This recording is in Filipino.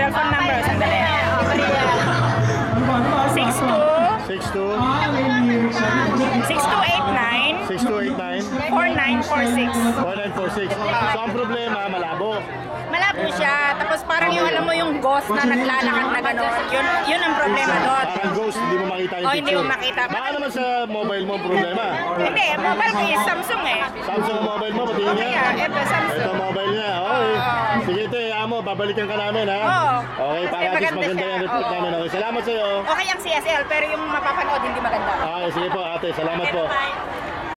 cellphone number. Sandali. 62 6289 6289 4946. 4946. So ang problema, malabo. Malabo siya. Tapos parang yung alam mo yung ghost na naglalakad na gano'n. Yun ang problema doon. Parang ghost, hindi mo makita yung Oh, picture. hindi mo makita. Baka naman sa mobile mo ang problema. Hindi, mobile ko is Samsung eh. Samsung ang mobile mo, patingin Okay, niya. ito Samsung. Ito mobile niya. Okay. Sige ito, mo, babalikan ka namin ha. Oo. Okay, para Kasi at least maganda maganda siya. yung report Oo. namin. Okay, salamat sa iyo. Okay ang CSL, pero yung mapapanood hindi maganda. Okay, sige po ate, salamat po. Bye.